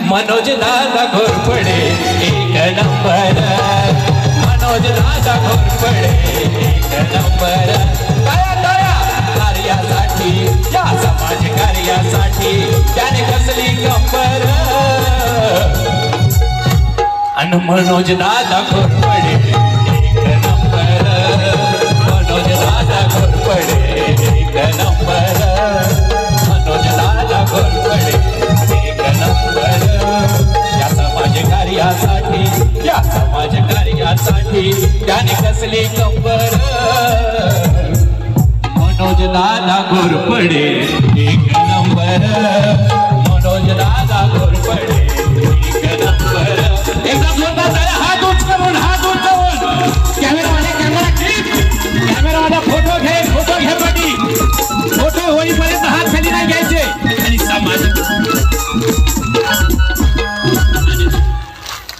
मनोज दादा घोरपडे एक नंबर, मनोज दादा घोरपडे एक नंबर। दया दया कार्यासाठी, या समाज कार्यासाठी त्याने कसली कंबर। अन मनोज दादा घोरपडे एक नंबर, मनोज दादा घोरपडे एक नंबर, मनोज दादा घोरपडे एक नंबर। या समाज कार्यासाठी, या समाज कार्यासाठी त्याने कसली कंबर। मनोज दादा घोरपडे एक नंबर, मनोज दादा घोरपडे एक नंबर। एकदा जोरदार टाळ्या, हात उंच करून, हात उंच करून। कॅमेरावाले कॅमेरा क्लिक, कॅमेरावाला फोटो घे पाटी। फोटो होईपर्यंत हात खाली नाही घ्यायचे। आणि समाज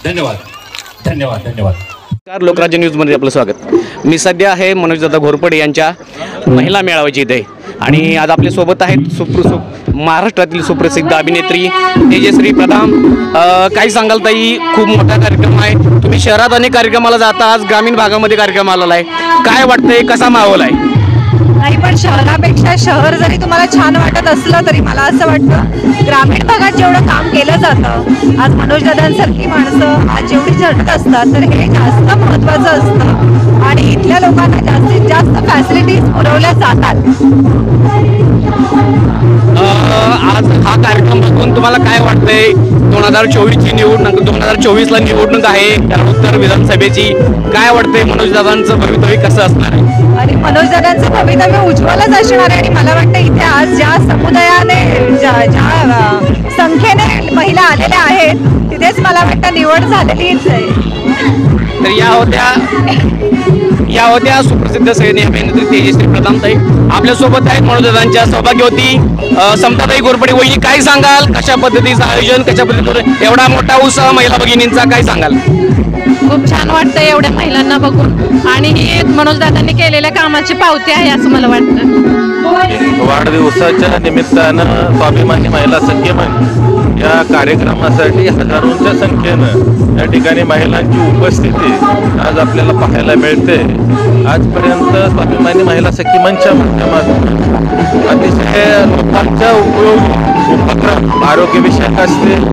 धन्यवाद धन्यवाद धन्यवाद। लोकराज्य न्यूजमध्ये आपलं स्वागत। मी सध्या आहे मनोजदादा घोरपडे यांच्या महिला मेळाव्याची इथे आणि आज आपल्या सोबत आहेत महाराष्ट्रातील सुप्रसिद्ध अभिनेत्री तेजश्री प्रधान। काय सांगाल ताई, खूप मोठा कार्यक्रम आहे, तुम्ही शहरात अनेक कार्यक्रमाला जाता, आज ग्रामीण भागामध्ये कार्यक्रमाला आहे, काय वाटतंय, कसा माहोल आहे? नाही, पण शहरापेक्षा शहर जरी तुम्हाला छान वाटत असलं तरी मला असं वाटतं ग्रामीण भागात जेवढं काम केलं जातं, आज मनोजदादांसारखी माणसं आज जेवढी झटत असतात तर हे जास्त महत्त्वाचं असतं आणि इथल्या लोकांना जास्तीत जास्त फॅसिलिटीज पुरवल्या जातात। आज हा कार्यक्रम बघून तुम्हाला काय वाटतंय? 2024ची निवडणूक, 2024ला निवडणूक आहे उत्तर विधानसभेची, काय वाटतंय मनोजदादांचं भवितव्य कसं असणार आहे? आणि मनोजदादांचं भवितव्य उज्ज्वलच असणार आहे आणि मला वाटतं इथे आज ज्या समुदायाने ज्या संख्येने महिला आलेल्या आहेत तिथेच मला वाटतं निवड झालेलीच आहे। तर या होत्या सुप्रसिद्ध सैनिक अभिनेत्री तेजश्री प्रधान ताई। आपल्यासोबत आहेत मनोजदादांच्या सौभाग्यवती समताताई घोरपडे। वहिनी, काय सांगाल, कशा पद्धतीचं आयोजन, कशा पद्धतीने एवढा मोठा उत्साह महिला भगिनींचा, काय सांगाल? खूप छान वाटतं एवढ्या महिलांना बघून आणि ही मनोजदादांनी केलेल्या कामाची पावती आहे असं मला वाटतं। वाढदिवसाच्या निमित्तानं स्वाभिमानी महिला संख्येमन या कार्यक्रमासाठी हजारोंच्या संख्येनं या ठिकाणी महिलांची उपस्थिती आज आपल्याला पाहायला मिळते। आजपर्यंत स्वाभिमानी महिला संख्येमनच्या माध्यमातून अतिशय लोकांच्या उपयोगी उपक्रम, आरोग्यविषयक असतील,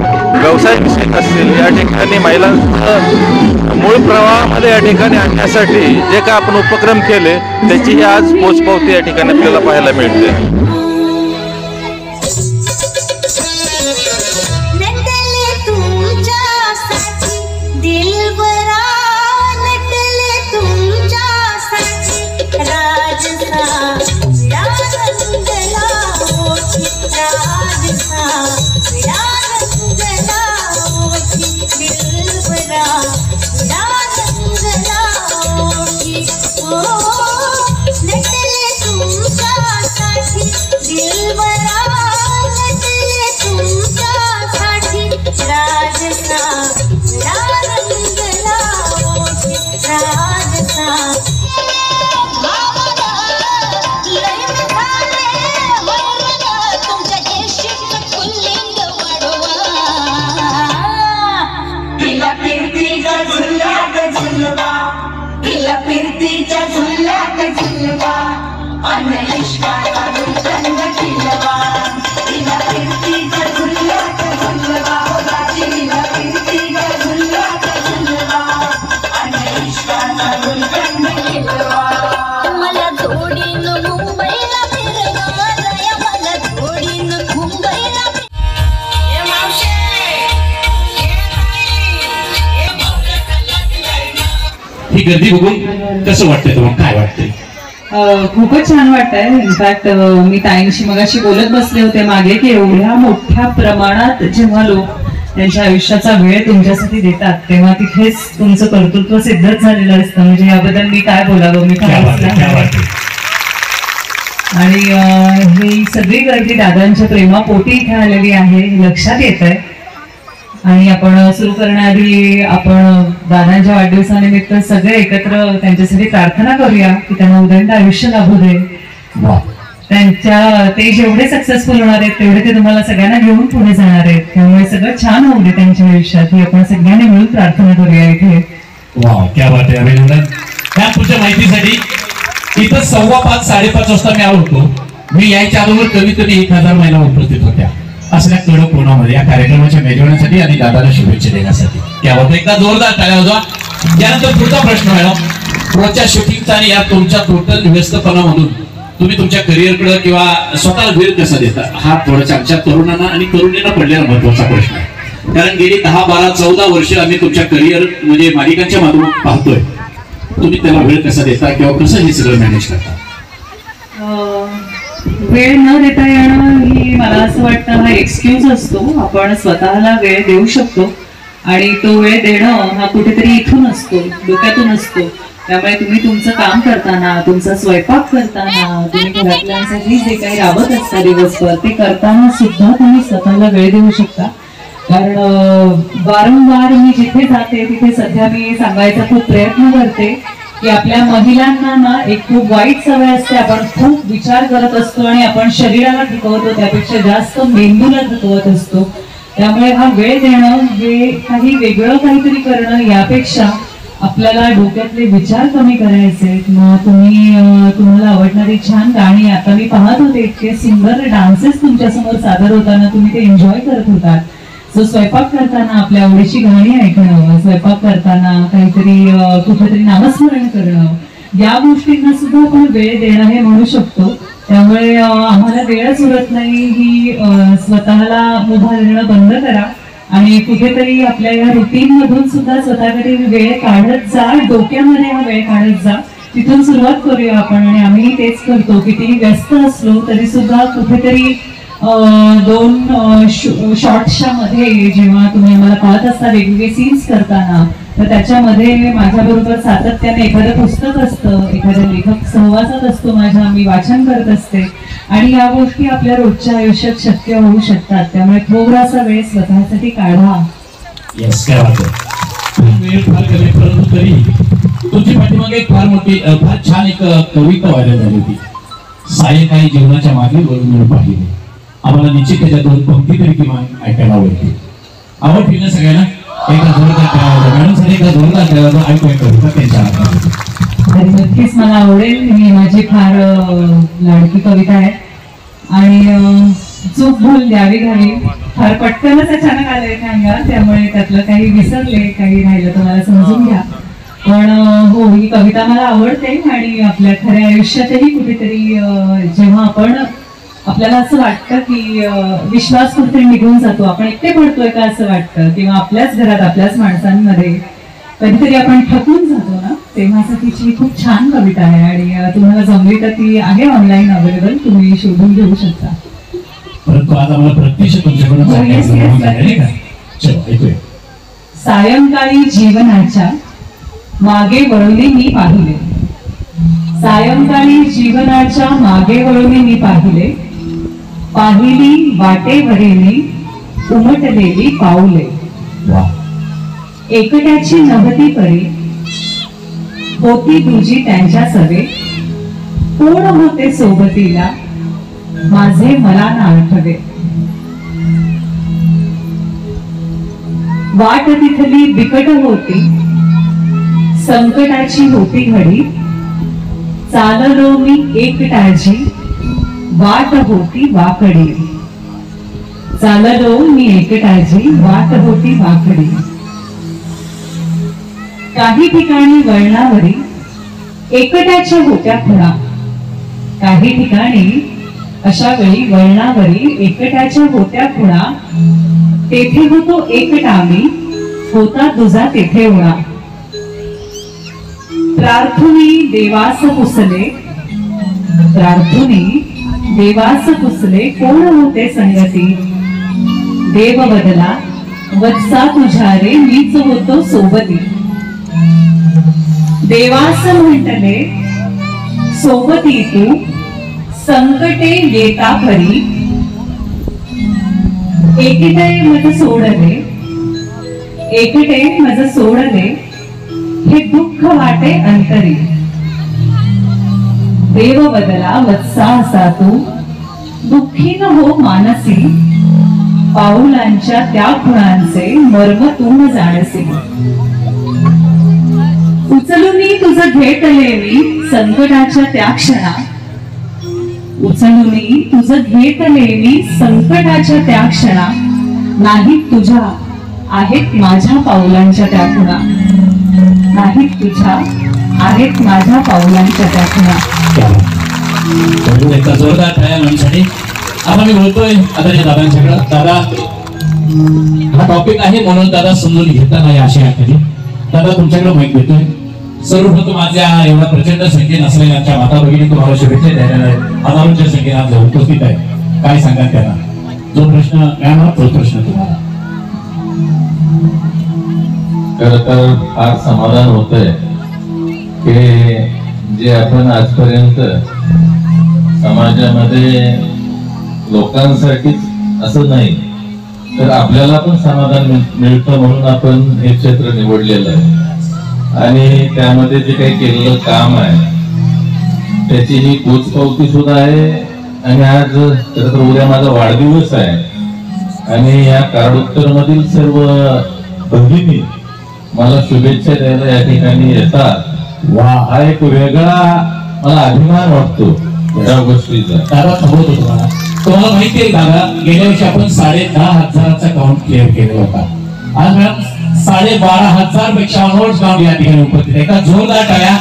व्यवसायविषयक असतील, या ठिकाणी महिलांचं मूळ प्रवाहामध्ये या ठिकाणी आणण्यासाठी जे काय आपण उपक्रम केले त्याची आज पोचपावती या ठिकाणी आपल्याला पाहायला मिळते। ही गर्दी बघून कसं वाटतंय तुम्हाला, काय वाटतंय? खूपच छान वाटतंय। इनफॅक्ट मी ताईंशी मगाशी बोलत बसले होते मागे की एवढ्या मोठ्या प्रमाणात जेव्हा लोक त्यांच्या आयुष्याचा वेळ तुमच्यासाठी देतात तेव्हा तिथेच तुमचं कर्तृत्व सिद्धच झालेलं असतं। म्हणजे याबद्दल मी काय बोलावं, मी आणि ही सगळी गर्दी दादांच्या प्रेमापोटी इथे आलेली आहे लक्षात येत आहे। आणि आपण सुरू करण्याआधी आपण दादांच्या वाढदिवसानिमित्त सगळे एकत्र त्यांच्यासाठी प्रार्थना करूया की त्यांना उदंड आयुष्य लाभू दे। वा, ते जेवढे सक्सेसफुल होणार आहेत तेवढे ते तुम्हाला सगळ्यांना घेऊन पुढे जाणार आहेत. त्यामुळे सगळं छान होऊ दे त्यांच्या आयुष्यात ही आपण सगळ्यांनी मिळून प्रार्थना करूया इथे. वा, क्या बात आहे, अभिनंदन. त्या पुढच्या माहितीसाठी इथं 5:15 5:30 वाजता मी आलो होतो. मी यायच्या अगोदर कमीत कमी 1000 महिला उपस्थित होत्या असल्या कडक कोणामध्ये या कार्यक्रमाच्या मेजवण्यासाठी आणि दादाला शुभेच्छा देण्यासाठी. क्या बात, एकदा जोरदार टाळ्या वाजवा. यानंतर पुढचा प्रश्न मॅडम, रोजच्या शूटिंगचा आणि या तुमच्या टोटल व्यस्तपणामधून तुम्ही तुमच्या करिअरकडे किंवा स्वतःला वेळ कसा देता, हा थोडासा आमच्या तरुणांना आणि तरुणींना पडलेला महत्वाचा प्रश्न आहे. कारण गेली 10, 12, 14 वर्ष आम्ही तुमच्या करिअर म्हणजे मालिकांच्या माध्यमातून पाहतोय. तुम्ही त्याला वेळ कसा देता किंवा कसं हे सगळं मॅनेज करता? वेळ न देता येणं ही मला असं वाटतं हा एक्सक्यूज असतो. आपण स्वतःला वेळ देऊ शकतो आणि तो वेळ देणं हा कुठेतरी इथून असतो, डोक्यातून असतो. त्यामुळे तुम्ही तुमचं काम करताना, तुमचा स्वयंपाक करताना, तुम्ही घरातल्यांसाठी जे काही राबत असता दिवसभर ते करताना सुद्धा तुम्ही स्वतःला वेळ देऊ शकता. कारण वारंवार मी जिथे जाते तिथे सध्या मी सांगायचा खूप प्रयत्न करते की आपल्या महिलांना ना एक खूप वाईट सवय असते. आपण खूप विचार करत असतो आणि आपण शरीराला थकवतो त्यापेक्षा जास्त मेंदूला थकवत असतो. त्यामुळे हा वेळ देणं हे काही वेगळं काहीतरी करणं यापेक्षा आपल्याला डोक्यातले विचार कमी करायचे. मग तुम्हाला आवडणारी छान गाणी, आता मी पाहत होते इतके सुंदर डान्सेस तुमच्या समोर सादर होताना तुम्ही ते एन्जॉय करत होतात. सो स्वयंपाक करताना आपल्या आवडीची गाणी ऐकणं, स्वयंपाक करताना काहीतरी कुठेतरी नामस्मरण करणं, या गोष्टींना सुद्धा आपण वेळ देणं हे म्हणू शकतो. त्यामुळे आम्हाला वेळच उरत नाही ही स्वतःला मुभा देणं बंद करा आणि कुठेतरी आपल्या या रुटीन मधून सुद्धा स्वतःकडे वेळ काढत जा, डोक्यामध्ये हा वेळ काढत जा. तिथून सुरुवात करूया आपण आणि आम्ही तेच करतो. कितीही व्यस्त असलो तरी सुद्धा कुठेतरी 2 शॉर्ट्सच्या मध्ये जेव्हा तुम्ही आम्हाला पाहत असता वेगवेगळे सीन्स करताना, तर त्याच्यामध्ये माझ्याबरोबर सातत्याने एखादं पुस्तक असतं, एखादा लेखक सहवासात असतो माझ्या, मी वाचन करत असते आणि या गोष्टी आपल्या रोजच्या आयुष्यात शक्य होऊ शकतात. त्यामुळे थोडासा वेळ स्वतःसाठी काढा. येस, काय वाटतं वेळ फार कमी परंतु तरी तुमची पाठीमागे एक फार मोठी फार छान एक कविता व्हायरल झाली होती. सायंकाळी जीवनाच्या मागे वळून पाहिले. आम्हाला निश्चित त्याच्या 2 पंक्ती तरी किमान ऐकायला आवडतील. आवडतील ना सगळ्यांना? एकदा जोरदार करावं मॅडम सर, एकदा जोरदार करावं ऐकूया कविता त्यांच्या हातात. नक्कीच मला आवडेल. ही माझी फार लाडकी कविता आहे आणि चूक भूल द्यावी घावी फार पटकनच अचानक आलंय सांगा, त्यामुळे त्यातलं काही विसरले, काही राहिलं तर मला समजून घ्या. पण हो, ही कविता मला आवडते आणि आपल्या खऱ्या आयुष्यातही कुठेतरी जेव्हा आपल्याला असं वाटतं की विश्वास कुठेतरी निघून जातो, आपण एकटे पडतोय का असं वाटतं, किंवा आपल्याच घरात आपल्याच माणसांमध्ये कधीतरी आपण थकून जातो ना, तेव्हासाठीची खूप छान कविता आहे आणि तुम्हाला जमली तर ती आहे ऑनलाईन अवेलेबल, तुम्ही शोधून घेऊ शकता. परंतु आज आम्हाला प्रत्यक्ष तुमच्याकडून सायंकाळी जीवनाच्या मागे वळून मी पाहिले. सायंकाळी जीवनाच्या मागे वळून मी पाहिले. पाहिली वाटेवरील उमटलेली पाऊले. एकट्याची नव्हती परी होती तुझी त्यांच्या सवे. कोण होते सोबतीला माझे मला ना आठवे. वाट तिथली बिकट होती संकटाची होती घडी. चाललो मी एकटाची वाट होती वाकडी. चाललो मी एकटाची वाट होती वाकडी. काही ठिकाणी वळणावरी एकट्याच्या होत्या खुणा. काही ठिकाणी अशा वेळी वळणावरी एकट्याच्या होत्या खुणा. तेथे होतो एकटा मी होता तुझा तेथे उणा. प्रार्थुनी देवास पुसले. प्रार्थुनी देवास पुसले कोण होते संगती. देव बदला वत्सा तुझ्या रे मीच होतो सोबती. देवास म्हटले सोबती तू संकटे येता परी. एकटे मज सोडले एकटे मज सोडले हे दुःख वाटे अंतरी. देव बदला वत्सा असा तू, दुःखी न हो मानसी, पाऊलांच्या त्या खुणांचे मर्म तू न जाणसी. उचलूनी तुझं घेतले मी संकटाच्या त्या क्षणा, उचलूनी तुझं घेतले मी संकटाच्या त्या क्षणा, नाहीत तुझ्या आहेत माझ्या पाऊलांच्या त्या खुणा, नाहीत तुझ्या आहेत माझ्या पाऊलांच्या त्या खुणा. एकदा जोरदार टाळ्या म्हणण्यासाठी आपण मी बोलतोय आताच्या दादांच्याकडं. दादा, हा टॉपिक आहे म्हणून दादा समजून घेता नाही अशी आखरी. दादा तुमच्याकडे माहिती देतोय. सर्वप्रथम माझ्या एवढा प्रचंड संख्येने असलेल्या आमच्या माता भगिनी तुम्हाला शुभेच्छा द्यायला हजारोंच्या संख्येने आज उपस्थित आहे. काय सांगा त्यांना? जो प्रश्न मॅम, तो प्रश्न तुम्हाला. खरं तर फार समाधान होतंय की जे आपण आजपर्यंत समाजामध्ये लोकांसाठीच असं नाही तर आपल्याला पण समाधान मिळतं म्हणून आपण हे क्षेत्र निवडलेलं आहे. आणि त्यामध्ये जे काही केलेलं काम आहे त्याची ही पोचपावती सुद्धा आहे. आणि आज खरं तर उद्या माझा वाढदिवस आहे आणि या कारोत्तर मधील सर्व भगिनी मला शुभेच्छा द्यायला या ठिकाणी येतात. वा, हा एक वेगळा मला अभिमान वाटतो या गोष्टीचा. दादा थांबवतो तुम्हाला. तुम्हाला माहिती आहे दादा, गेल्या वर्षी आपण 10,500चा काउंट क्लिअर केलेला होता. आज मॅम 12,500 पेक्षा ऑनवर्ड काउंट या ठिकाणी उपस्थित. एका जोरदार टाळ्या.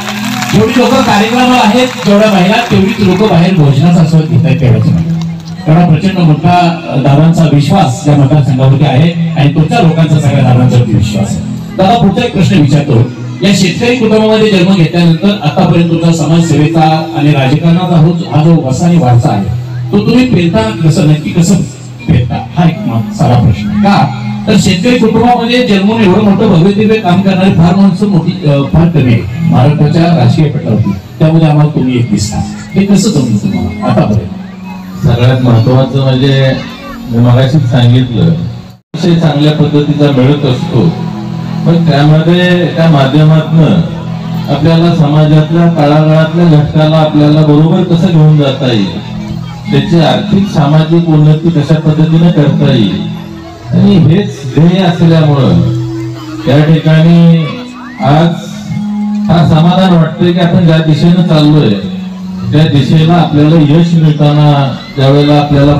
जेवढी लोक कार्यक्रमाला आहेत, जेवढ्या महिला तेवढीच लोक बाहेर भोजनाचा आस्वाद घेत आहेत तेवढ्याच. एवढा प्रचंड मोठा दादांचा विश्वास या मतदारसंघावरती आहे आणि तुमच्या लोकांचा सगळ्या दादांचा विश्वास आहे. दादा, पुढचा एक प्रश्न विचारतो. या शेतकरी कुटुंबामध्ये जन्म घेतल्यानंतर आतापर्यंत तुमचा समाजसेवेचा आणि राजकारणाचा हा जो वसानी वारसा आहे तो तुम्ही पेरताना कसं, नक्की कसं पेरता? हा एक सारा प्रश्न. का तर शेतकरी कुटुंबामध्ये जन्मून एवढं मोठं भव्य दिव्य काम करणारी फार माणसं फार कमी आहे महाराष्ट्राच्या राजकीय पटावरती. त्यामध्ये आम्हाला तुम्ही एक दिसता. हे कसं जमलं तुम्हाला आतापर्यंत? सगळ्यात महत्वाचं म्हणजे मी मगाशीच सांगितलं, विषय चांगल्या पद्धतीचा मिळत असतो पण त्यामध्ये त्या माध्यमातून आपल्याला समाजातल्या तळागाळातल्या घटकाला आपल्याला बरोबर कसं घेऊन जाता येईल, त्याची आर्थिक सामाजिक उन्नती कशा पद्धतीने करता येईल आणि हेच ध्येय असल्यामुळं या ठिकाणी आज फार समाधान वाटतंय की आपण ज्या दिशेनं चाललोय त्या दिशेला आपल्याला यश मिळताना ज्यावेळेला आपल्याला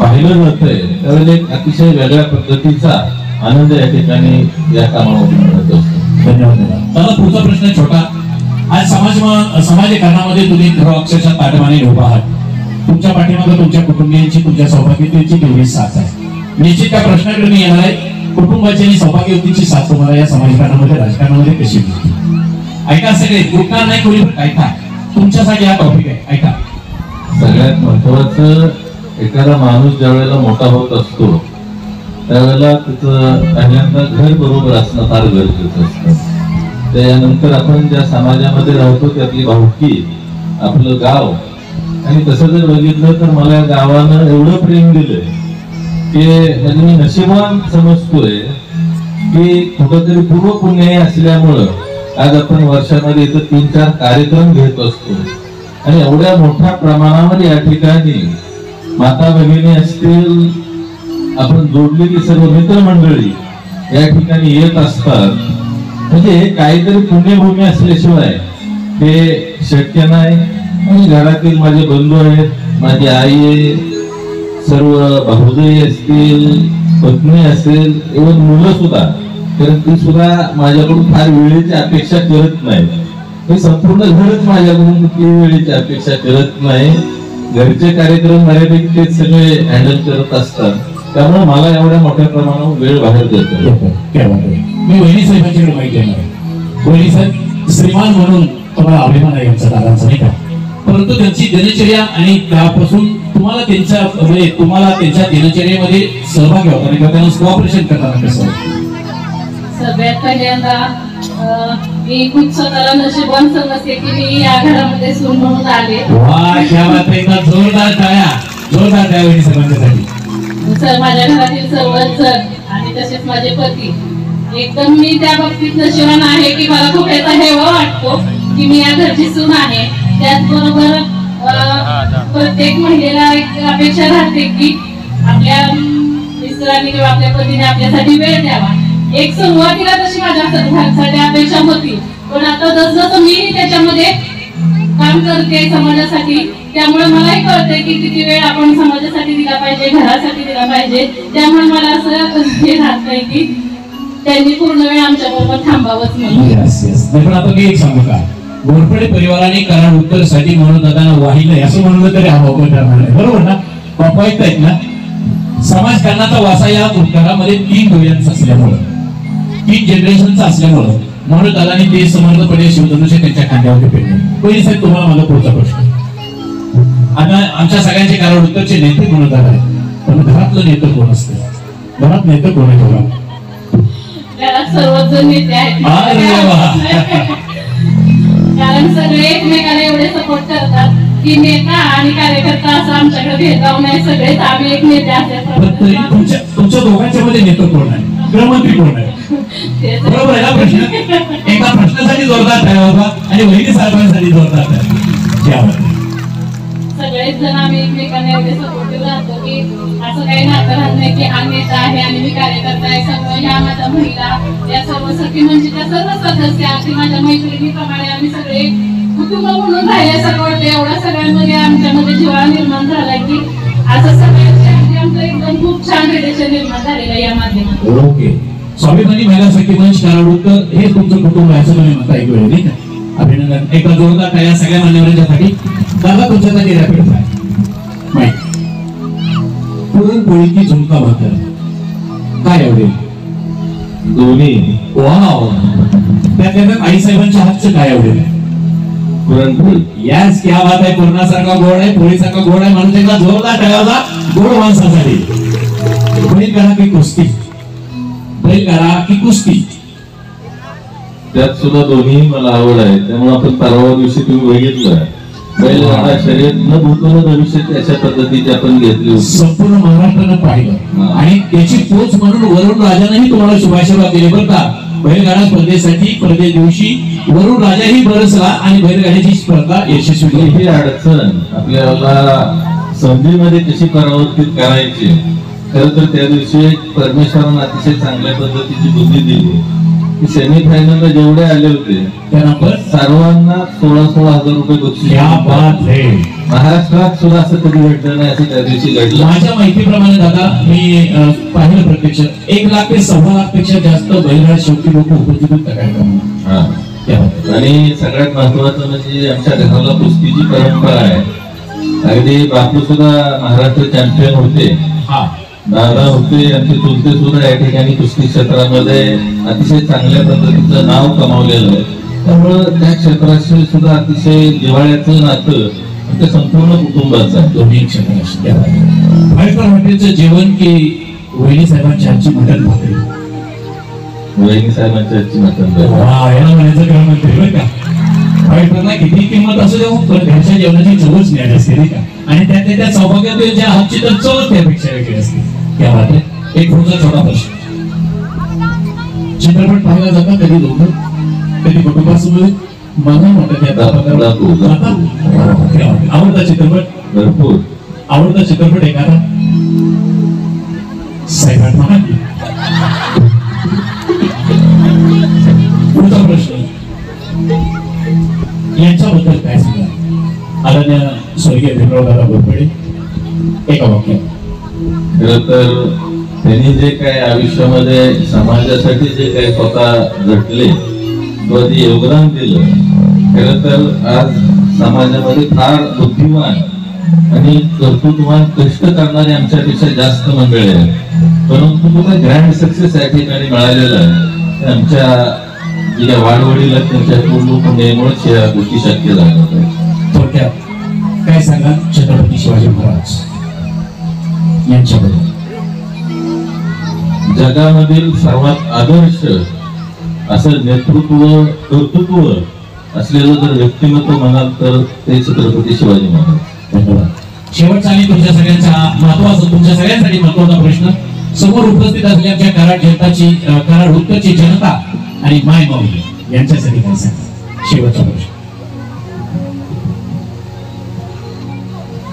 पाहिलं जातंय त्यावेळेला एक अतिशय वेगळ्या पद्धतीचा आनंद या ठिकाणी या कामामध्ये मिळत असतो. धन्यवाद दादा. पुढचा प्रश्न छोटा. आज समाजकारणामध्ये तुम्ही अक्षरशः ताटमाने उभा आहात. तुमच्या पाठीमागे तुमच्या कुटुंबियांची, तुमच्या सौभाग्यवतींची तेवढी साथ आहे. निश्चित त्या प्रश्नाकडे मी येणार आहे. कुटुंबाची आणि सौभाग्यवतींची साथ तुम्हाला या समाजकारणामध्ये, राजकारणामध्ये कशी मिळते? ऐका सगळे, कुठणार नाही कोणी, ऐका. तुमच्यासाठी हा टॉपिक आहे, ऐका. सगळ्यात महत्वाचं, एखादा माणूस ज्या वेळेला मोठा होत असतो त्यावेळेला त्याचं पहिल्यांदा घर बरोबर असणं फार गरजेचं असतं. त्यानंतर आपण ज्या समाजामध्ये राहतो त्यातली भावकी, आपलं गाव. आणि तसं जर बघितलं तर मला या गावानं एवढं प्रेम दिलंय की म्हणजे मी नशिबान समजतोय की कुठंतरी पूर्व पुण्य असल्यामुळं आज आपण वर्षामध्ये इथं 3-4 कार्यक्रम घेत असतो. आणि एवढ्या मोठ्या प्रमाणावर या ठिकाणी माता भगिनी असतील, आपण जोडलेली सर्व मित्रमंडळी या ठिकाणी येत असतात. म्हणजे काहीतरी पुण्यभूमी असल्याशिवाय हे शक्य नाही. आणि घरातील माझे बंधू आहेत, माझी आई आहे, सर्व भाऊजाई असतील, पत्नी असेल, एवढं मुलं सुद्धा, कारण ती सुद्धा माझ्याकडून फार वेळेची अपेक्षा करत नाही. हे संपूर्ण घरच माझ्याकडून कुठली वेळेची अपेक्षा करत नाही. घरचे कार्यक्रम बऱ्यापैकी ते सगळे हँडल करत असतात. त्यामुळे मला एवढ्या मोठ्या प्रमाणावर वेळ बाहेर देतो. मी वहिनी साहेबांच्याकडे माहिती आहे. वहिनी साहेब श्रीमान म्हणून तुम्हाला अभिमान आहे आमच्या दादांचा, नाही का? परंतु त्यांची दिनचर्या आणि त्यापासून तुम्हाला त्यांच्या दिनचर्येमध्ये सहभागी होताना किंवा त्यांना कोऑपरेशन करताना कसं? सगळ्यात पहिल्यांदा मी खूप स्वतःला नशीबवान समजते की मी या घरामध्ये सून म्हणून आले. वा, क्या बात आहे. जोरदार टाळ्या, जोरदार टाळ्या वहिनी साहेबांच्यासाठी. माझ्या घरातील सर्वच जण आणि तसेच माझे पती, एकदम मी त्या बाबतीत नशिबान आहे की मला खूप याचा हेवा वाटतो की मी या घरची सून आहे. त्याचबरोबर प्रत्येक महिलेला एक अपेक्षा राहते की आपल्या मिस्टरांनी किंवा आपल्या पतीने आपल्यासाठी वेळ द्यावा. एक सुरुवातीला तशी माझ्यासाठी अपेक्षा होती, पण आता जसं मी त्याच्यामध्ये काम करते समाजासाठी, त्यामुळे मलाही कळतंय की किती वेळ आपण समाजासाठी दिला पाहिजे, घरासाठी दिला पाहिजे. त्यामुळे मला असं हे राहत नाही की त्यांनी पूर्ण वेळ आमच्या बरोबर थांबावंच म्हणून. पण आता मी एक सांगू का, घोरपडे परिवाराने कराड उत्तरसाठी म्हणून दादांना वाहिलंय असं म्हणलं तरी हा वापर करणार नाही, बरोबर ना? बापा ऐकतायत ना? समाजकारणाचा वासा या घरामध्ये 3 पिढ्यांचा असल्यामुळं, 3 जनरेशनचा असल्यामुळं म्हणून दादांनी ते समर्थपणे शिवधनुष्य त्यांच्या खांद्यावर पेरले. पहिली साहेब, तुम्हाला माझा पुढचा प्रश्न. आता आमच्या सगळ्यांचे कराड उत्तरचे नेते म्हणून दादा आहेत, पण घरातलं नेतं कोण असतं? घरात नेतं कोण आहे बघा? घरात सर्वच जण नेते आहेत, कारण सगळे एकमेकाला एवढे सपोर्ट करतात की नेता आणि कार्यकर्ता असं आमच्याकडे भेदभाव नाही. सगळेच आम्ही एक नेते असल्याप्रमाणे. तुमच्या दोघांच्या मध्ये नेतं कोण आहे? गृहमंत्री कोण आहे? बरोबर आहे ना प्रश्न? एका प्रश्नासाठी जोरदार टाळ्या होता आणि वहिनी साहेबांसाठी जोरदार टाळ्या. सगळेच जण आम्ही एकमेकांना एवढे सपोर्टिव्ह राहतो की असं काही नातं राहत नाही की हा नेता आहे आणि मी कार्यकर्ता आहे. सगळं ह्या माझ्या महिला, या सर्व सखी म्हणजे त्या सर्व सदस्य अगदी माझ्या मैत्रिणीप्रमाणे आम्ही सगळे कुटुंब म्हणून राहिल्यासारखं वाटतं. एवढ्या सगळ्यांमध्ये आमच्यामध्ये जिव्हाळा निर्माण झाला की असं सगळ्यांचे आमचं एकदम खूप छान रिलेशन निर्माण झालेलं आहे या माध्यमातून. ओके. स्वाभिमानी महिला सखी मंच कराड उत्तर हे तुमचं कुटुंब आहे असं तुम्ही म्हणता ऐकू नाही का? अभिनंदन. एका जोरदार टाळ्या सगळ्या मान्यवरांच्यासाठी. दादा तुमच्यासाठी रॅपिड फायर माहिती. पुरणपोळी की झुणका भाकर काय आवडेल? दोन्ही. वाव. त्यात आई साहेबांच्या हातचं काय आवडेल? पुरणपोळी. यस, क्या बात आहे. पुरणासारखा गोड आहे, पोळीसारखा गोड आहे, म्हणून एकदा जोरदार टाळ्या गोड माणसासाठी. बैल करा की कुस्ती? बैल करा की कुस्ती? त्यात सुद्धा दोन्ही मला आवड आहे. त्यामुळे आपण परवा दिवशी तुम्ही बघितलं बैलगाडा शर्यत न भूतून भविष्यात अशा पद्धतीची आपण घेतली होती. संपूर्ण महाराष्ट्रानं पाहिलं आणि त्याची पोच म्हणून वरुण राजानेही तुम्हाला शुभाशुभा केली बरं का? बैलगाडा स्पर्धेसाठी स्पर्धे दिवशी वरुण राजाही बरसला आणि बैलगाड्याची स्पर्धा यशस्वी झाली. ही अडचण आपल्याला संधीमध्ये कशी परावर्तित करायची, खरं तर त्या दिवशी परमेश्वरानं अतिशय चांगल्या पद्धतीची बुद्धी दिली. सेमीफायनलला जेवढे आले होते त्यानंतर सर्वांना 16,000 रुपये बक्षीस. क्या बात है. महाराष्ट्रात सुद्धा असं कधी घडलं नाही, असं त्या दिवशी घडलं. माझ्या माहितीप्रमाणे दादा मी पाहिलं प्रत्यक्ष 1 लाख ते 1.25 लाख पेक्षा जास्त बैलगाडा शेवटी लोक उपस्थित आणि सगळ्यात महत्वाचं म्हणजे आमच्या घराला कुस्तीची परंपरा आहे. अगदी बापू सुद्धा महाराष्ट्र चॅम्पियन होते, दादा होते, आमचे चुलते सुद्धा या ठिकाणी कुस्ती क्षेत्रामध्ये अतिशय चांगल्या पद्धतीचं नाव कमावलेलं आहे. त्यामुळं त्या क्षेत्राशी सुद्धा अतिशय जिव्हाळ्याचं नातं ते संपूर्ण कुटुंबाचं आहे. दोन्ही क्षेत्राशी. हॉटेलचं जेवण की वहिनी साहेबांच्या हातची मटण भाकरी? वहिनी साहेबांच्या हातची मटण भाकरी. याला म्हणायचं काय म्हणते बरं का? हॉटेलला किती किंमत असू देऊ पण घरच्या जेवणाची चवच मिळाली असते नाही का? आणि त्या सौभाग्याच्या हातची तर चवच त्यापेक्षा वेगळी असते. क्या बात आहे. एक पुढचा छोटा प्रश्न. चित्रपट पाहायला जाता कधी दोघं, कधी कुटुंबासोबत? मला वाटत आवडता चित्रपट? भरपूर. आवडता चित्रपट एखादा? साहेबांत महाराज. पुढचा प्रश्न. यांच्याबद्दल काय सांगा? आदरणीय स्वर्गीय भीमरावदादा घोरपडे एका वाक्यात. खरं तर त्यांनी जे काय आयुष्यामध्ये समाजासाठी जे काय स्वतः झटले किंवा जे योगदान दिलं, खरं तर आज समाजामध्ये फार बुद्धिमान आणि कर्तृत्ववान कष्ट करणारे आमच्यापेक्षा जास्त मंडळी आहेत. परंतु तुला ग्रँड सक्सेस या ठिकाणी मिळालेला आहे. आमच्या ज्या वाडवडीला त्यांच्या पूर्णपणेमुळेच या गोष्टी शक्य झाल्या. थोडक्यात काय सांगा छत्रपती शिवाजी महाराज यांच्याबद्दल? जगामधील सर्वात आदर्श असं नेतृत्व कर्तृत्व असलेलं जर व्यक्तिमत्व म्हणाल तर ते छत्रपती शिवाजी महाराज. धन्यवाद. शेवटचा आणि तुमच्या सगळ्यांसाठी महत्वाचा प्रश्न. समोर उपस्थित असलेल्या आमच्या कराड जनताची, कराड उत्तरची जनता आणि माय माऊली यांच्यासाठी काय सांगा? शेवटचा प्रश्न.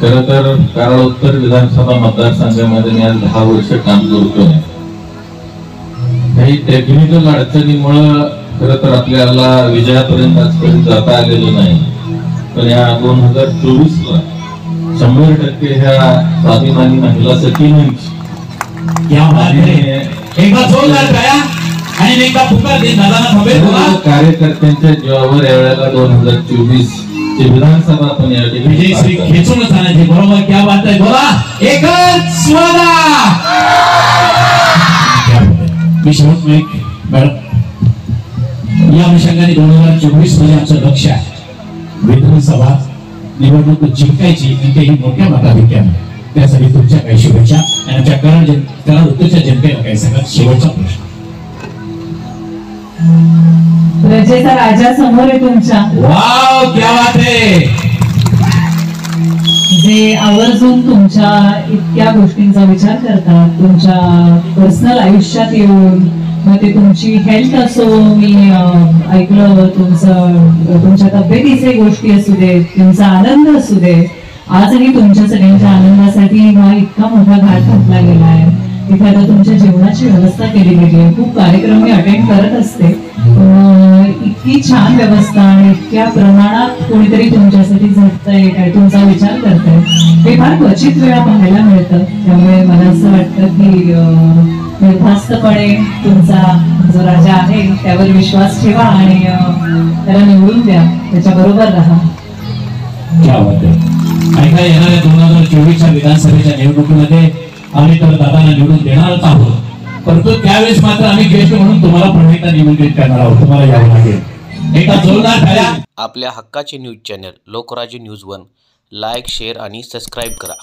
खरं तर कराड उत्तर विधानसभा मतदारसंघामध्ये मी आज 10 वर्ष काम करतोय. काही टेक्निकल अडचणीमुळं खरं तर आपल्याला विजयापर्यंत आजपर्यंत जाता आलेलं नाही. पण या 2024ला 100% ह्या स्वाभिमानी महिला सखींची एकदा जोरदार टाळ्या आणि एकदा पुकार दे दादांना थांबेल बोला. कार्यकर्त्यांच्या जीवावर यावेळेला 2024 ची विधानसभा आपण या ठिकाणी विजयश्री खेचूनच आणायची. बरोबर, क्या बात आहे. बोला एकच स्वादा. मी शेवट मॅडम या अनुषंगाने 2024 मध्ये आमचं लक्ष आहे विधानसभा निवडणूक जिंकायची आणि तेही मोठ्या मताधिक्याने. त्यासाठी तुमच्या काही शुभेच्छा आणि आमच्या कराड उत्तरच्या जनतेला काही सगळ्यात शेवटचा प्रश्न. रजेचा राजा समोर आहे तुमच्या, वाव क्या बात आहे. जे आवर्जून तुमच्या इतक्या गोष्टींचा विचार करतात, तुमच्या पर्सनल आयुष्यात येऊन, मग ते तुमची हेल्थ असो, मी ऐकलं तुमच्या तब्येतीचे गोष्टी असू दे, तुमचा आनंद असू दे, आजही तुमच्या सगळ्यांच्या आनंदासाठी हा इतका मोठा घाट घातला गेला आहे. तिथे आता तुमच्या जेवणाची व्यवस्था केली गेली आहे. खूप कार्यक्रम मी अटेंड करत असते, इतकी छान व्यवस्था आणि इतक्या प्रमाणात कोणीतरी तुमच्यासाठी झटतंय, काय तुमचा विचार करतंय, हे फार क्वचित वेळा पाहायला मिळतं. त्यामुळे मला असं वाटतं की निर्धास्तपणे तुमचा जो राजा आहे त्यावर विश्वास ठेवा आणि त्याला निवडून द्या, त्याच्या बरोबर राहा. क्या बात आहे. आणि काय येणाऱ्या 2024च्या विधानसभेच्या निवडणुकीमध्ये आम्ही तर दादांना निवडून देणारच आहोत, परंतु त्यावेळेस मात्र आम्ही गेस्ट म्हणून तुम्हाला पुन्हा एकदा निमंत्रित करणार आहोत. तुम्हाला यावं लागेल. एकदा जोरदार टाळ्या. आपल्या हक्काचे news channel Lokrajya news 1 like, share आणि सबस्क्राईब करा.